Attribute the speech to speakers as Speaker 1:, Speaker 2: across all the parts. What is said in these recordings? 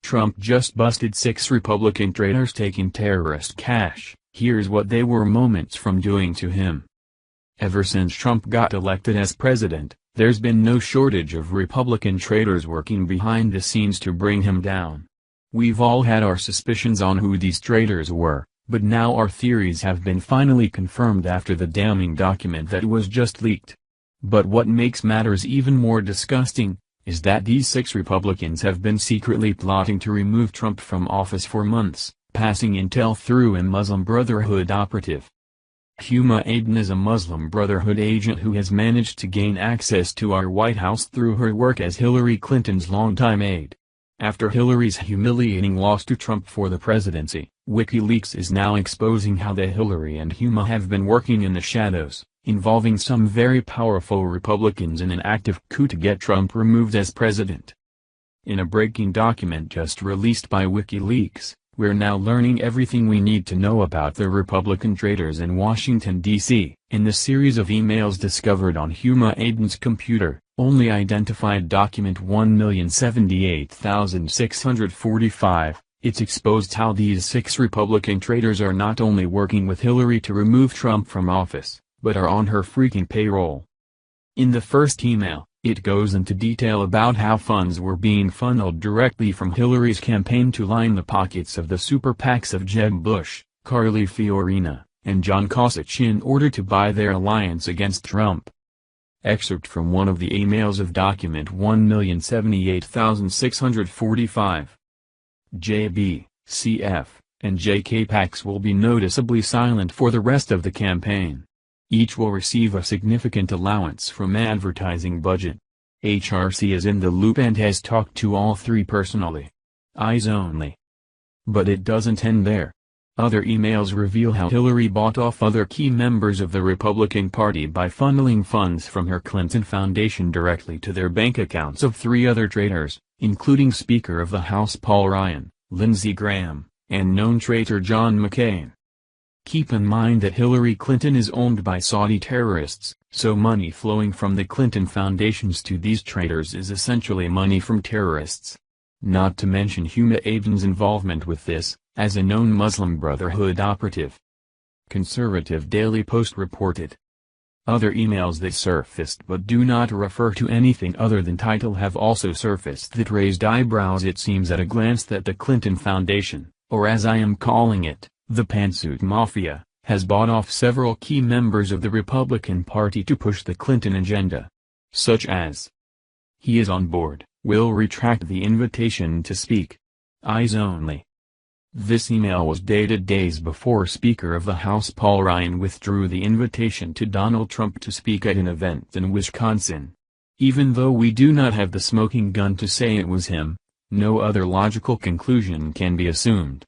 Speaker 1: Trump just busted 6 Republican traitors taking terrorist cash. Here's what they were moments from doing to him. Ever since Trump got elected as president, there's been no shortage of Republican traitors working behind the scenes to bring him down. We've all had our suspicions on who these traitors were, but now our theories have been finally confirmed after the damning document that was just leaked. But what makes matters even more disgusting is that these 6 Republicans have been secretly plotting to remove Trump from office for months, passing intel through a Muslim Brotherhood operative. Huma Aden is a Muslim Brotherhood agent who has managed to gain access to our White House through her work as Hillary Clinton's longtime aide. After Hillary's humiliating loss to Trump for the presidency, WikiLeaks is now exposing how the Hillary and Huma have been working in the shadows, involving some very powerful Republicans in an active coup to get Trump removed as president. In a breaking document just released by WikiLeaks, we're now learning everything we need to know about the Republican traitors in Washington, D.C. In the series of emails discovered on Huma Aden's computer, only identified document 1,078,645, it's exposed how these 6 Republican traitors are not only working with Hillary to remove Trump from office, but are on her freaking payroll. In the first email, it goes into detail about how funds were being funneled directly from Hillary's campaign to line the pockets of the super PACs of Jeb Bush, Carly Fiorina, and John Kasich in order to buy their alliance against Trump. Excerpt from one of the emails of document 1,078,645. JB, CF, and JK PACs will be noticeably silent for the rest of the campaign. Each will receive a significant allowance from advertising budget. HRC is in the loop and has talked to all 3 personally. Eyes only. But it doesn't end there. Other emails reveal how Hillary bought off other key members of the Republican Party by funneling funds from her Clinton Foundation directly to their bank accounts of 3 other traitors, including Speaker of the House Paul Ryan, Lindsey Graham, and known traitor John McCain. Keep in mind that Hillary Clinton is owned by Saudi terrorists, so money flowing from the Clinton foundations to these traitors is essentially money from terrorists. Not to mention Huma Aden's involvement with this, as a known Muslim Brotherhood operative. Conservative Daily Post reported. Other emails that surfaced but do not refer to anything other than title have also surfaced that raised eyebrows. It seems at a glance that the Clinton Foundation, or as I am calling it, the Pantsuit Mafia, has bought off several key members of the Republican Party to push the Clinton agenda. Such as, he is on board, will retract the invitation to speak. Eyes only. This email was dated days before Speaker of the House Paul Ryan withdrew the invitation to Donald Trump to speak at an event in Wisconsin. Even though we do not have the smoking gun to say it was him, no other logical conclusion can be assumed.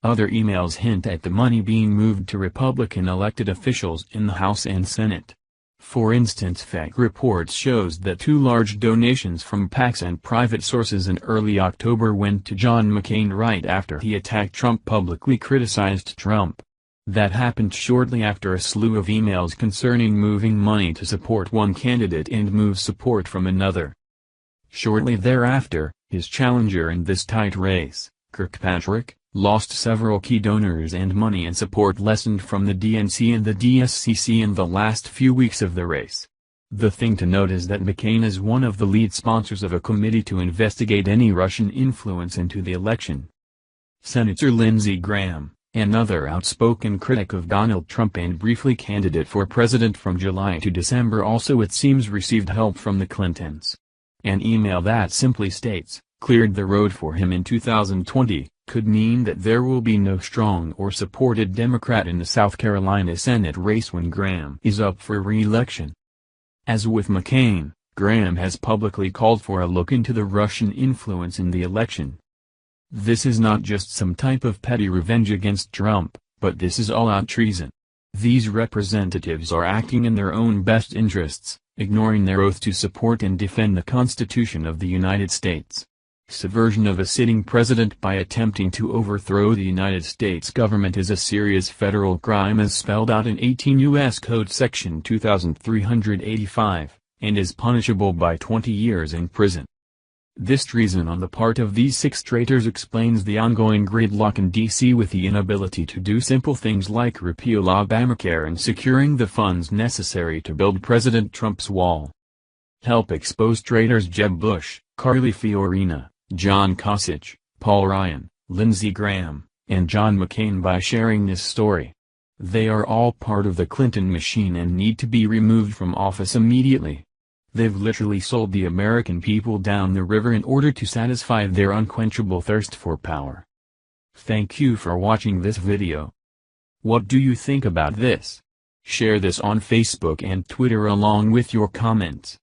Speaker 1: Other emails hint at the money being moved to Republican elected officials in the House and Senate. For instance, FAQ reports shows that 2 large donations from PACs and private sources in early October went to John McCain right after he attacked Trump, publicly criticized Trump. That happened shortly after a slew of emails concerning moving money to support one candidate and move support from another. Shortly thereafter, his challenger in this tight race, Kirkpatrick, lost several key donors and money and support lessened from the DNC and the DSCC in the last few weeks of the race. The thing to note is that McCain is one of the lead sponsors of a committee to investigate any Russian influence into the election. Senator Lindsey Graham, another outspoken critic of Donald Trump and briefly candidate for president from July to December, also it seems received help from the Clintons. An email that simply states, "cleared the road for him in 2020, could mean that there will be no strong or supported Democrat in the South Carolina Senate race when Graham is up for re-election." As with McCain, Graham has publicly called for a look into the Russian influence in the election. This is not just some type of petty revenge against Trump, but this is all-out treason. These representatives are acting in their own best interests, ignoring their oath to support and defend the Constitution of the United States. Subversion of a sitting president by attempting to overthrow the United States government is a serious federal crime as spelled out in 18 U.S. Code Section 2385, and is punishable by 20 years in prison. This treason on the part of these 6 traitors explains the ongoing gridlock in D.C. with the inability to do simple things like repeal Obamacare and securing the funds necessary to build President Trump's wall. Help expose traitors Jeb Bush, Carly Fiorina, John Kasich, Paul Ryan, Lindsey Graham, and John McCain by sharing this story. They are all part of the Clinton machine and need to be removed from office immediately. They've literally sold the American people down the river in order to satisfy their unquenchable thirst for power. Thank you for watching this video. What do you think about this? Share this on Facebook and Twitter along with your comments.